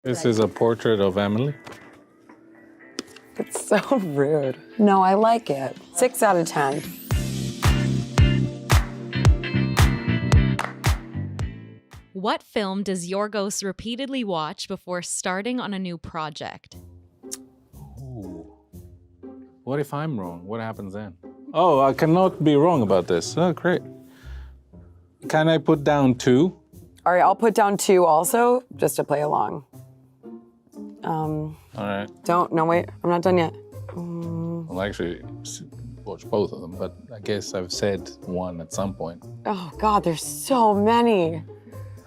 This is a portrait of Emily. It's so rude. No, I like it. 6 out of 10. What film does Yorgos repeatedly watch before starting on a new project? Ooh. What if I'm wrong? What happens then? Oh, I cannot be wrong about this. Oh, great. Can I put down 2? All right, I'll put down 2 also, just to play along. All right. No, wait, I'm not done yet. I'll actually watch both of them, but I guess I've said 1 at some point. Oh God, there's so many.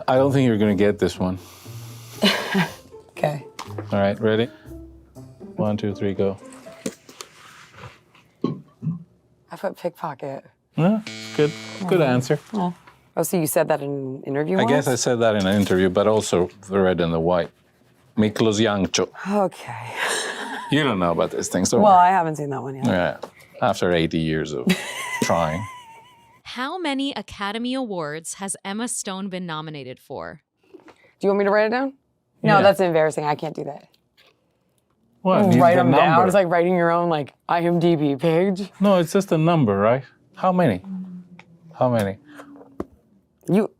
I don't think you're gonna get this one. Okay. All right, ready? 1, 2, 3, go. I put pickpocket. Yeah, good. Good answer. Oh, so you said that in an interview I once? guess I said that in an interview, but also the red and the white. Miklos Jancho. Okay. You don't know about these things, don't Well, worry. I haven't seen that one yet. Yeah, after 80 years of trying. How many Academy Awards has Emma Stone been nominated for? Do you want me to write it down? No, Yeah. that's embarrassing. I can't do that. What? Write the them down. number. It's like writing your own IMDb page. No, it's just a number, right? How many? How many?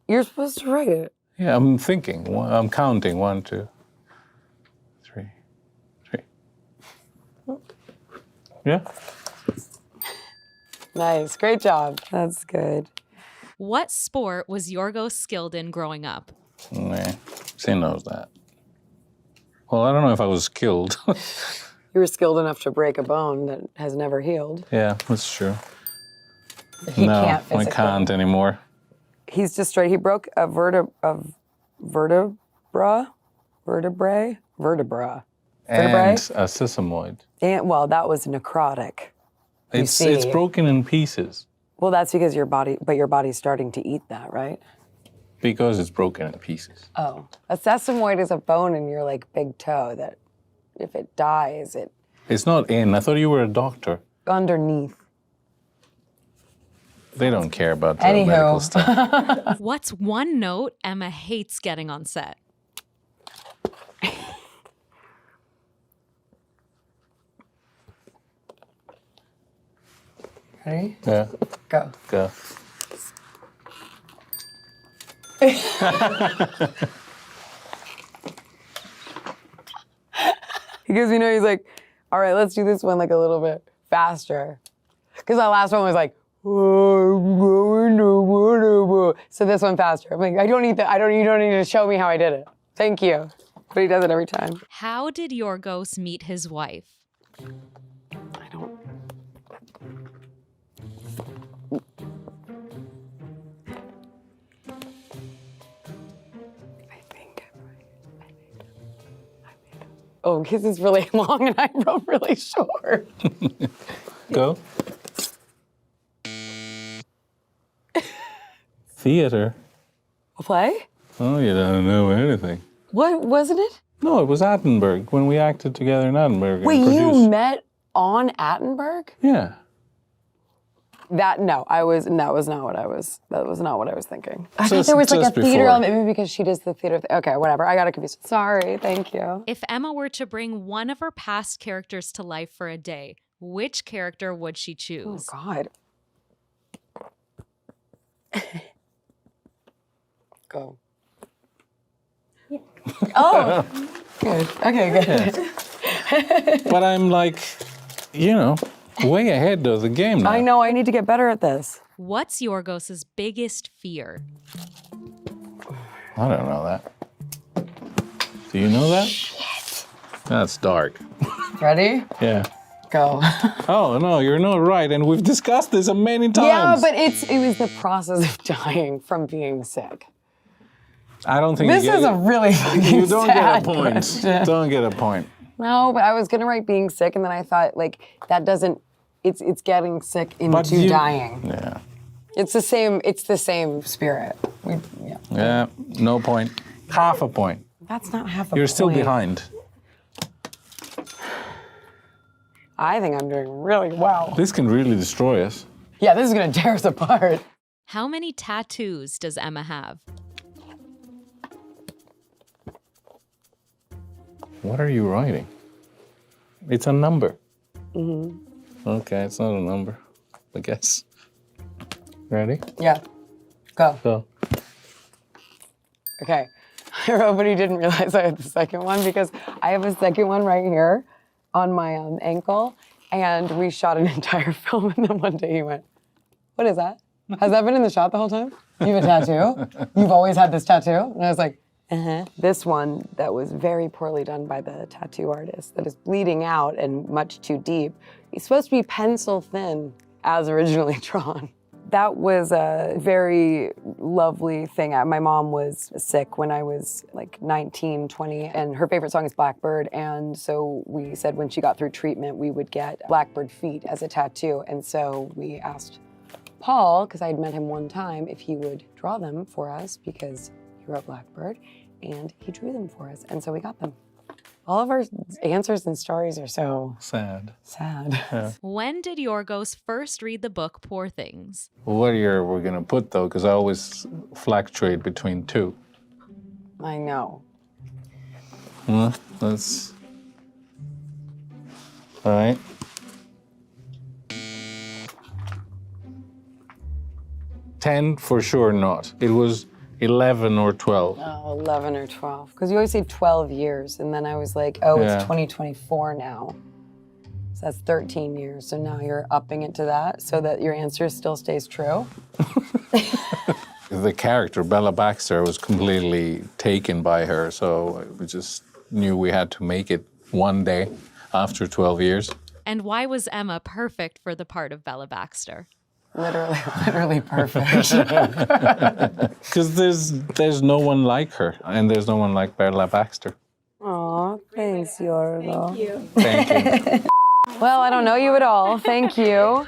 You're supposed to write it. Yeah, I'm thinking. I'm counting. 1, 2, 3. Yeah? Nice. Great job. That's good. What sport was Yorgos skilled in growing up? Nah, she knows that. Well, I don't know if I was skilled. You were skilled enough to break a bone that has never healed. Yeah, that's true. He No, can't I physically. can't anymore. He's just straight. He broke a vertebra. And a sesamoid. And, well, that was necrotic. It's see. broken in pieces Well, that's because your body's starting to eat that, right? because it's broken in pieces. Oh. A sesamoid is a bone in your big toe that if it dies, it It's not in. I thought you were a doctor. underneath. They don't care about the Anywho. medical stuff. What's one note Emma hates getting on set? Ready? Yeah, Go. go. Because he's like, all right, let's do this one a little bit faster. Because that last one was like, oh, I'm going to whatever. So this one faster. I'm like, you don't need to show me how I did it. Thank you. But he does it every time. How did Yorgos meet his wife? I don't. I think. Oh, because it's really long and I wrote really short. Go. Theater. A play? Oh, you don't know anything. What wasn't it? No, it was Attenberg when we acted together in Attenberg. and Wait, you produced. met on Attenberg? Yeah. That was not what I was thinking. I thought Just- there was a just theater before. element, maybe because she does the theater. Okay, whatever. I got it confused. Sorry, thank you. If Emma were to bring one of her past characters to life for a day, which character would she Oh choose? God. Go. Oh, good. Okay, good. But I'm way ahead of the game now. I know. I need to get better at this. What's Yorgos's biggest fear? I don't know that. Do you know that? That's dark. Ready? Yeah. Go. Oh, no, you're not right. And we've discussed this many times. Yeah, but it was the process of dying from being sick. I don't think This you get is a really fucking You don't get a sad point. question. Don't get a point. No, but I was gonna write being sick, and then I thought that doesn't. It's getting sick into dying. Yeah. It's the same. It's the same spirit. Yeah. Yeah, no point. Half a point. That's not half a point. You're still behind. I think I'm doing really well. This can really destroy us. Yeah, this is gonna tear us apart. How many tattoos does Emma have? What are you writing? It's a number. Okay, it's not a number, I guess. Ready? Yeah. Go. Go. Okay. I wrote, but he didn't realize I had the second one because I have a second one right here on my ankle, and we shot an entire film, and then one day he went, "What is that? Has that been in the shot the whole time? You have a tattoo? You've always had this tattoo?" And I was like, uh-huh. This one that was very poorly done by the tattoo artist that is bleeding out and much too deep. It's supposed to be pencil thin as originally drawn. That was a very lovely thing. My mom was sick when I was like 19, 20, and her favorite song is Blackbird. And so we said when she got through treatment, we would get Blackbird feet as a tattoo. And so we asked Paul, because I'd met him one time, if he would draw them for us because he wrote Blackbird, and he drew them for us. And so we got them. All of our answers and stories are so Sad. sad. When did Yorgos first read the book Poor Things? What year we're gonna put though? Because I always fluctuate between two. I know. Well, that's all right. 10 for sure not. It was 11 or 12. Oh, 11 or 12. Because you always say 12 years, and then I was like, oh, Yeah. it's 2024 now. So that's 13 years. So now you're upping it to that so that your answer still stays true. The character, Bella Baxter, was completely taken by her, so we just knew we had to make it one day after 12 years. And why was Emma perfect for the part of Bella Baxter? Literally perfect. Because there's no one like her, and there's no one like Bella Baxter. Aw, thanks, Yorgo. Thank you. Thank you. Well, I don't know you at all. Thank you.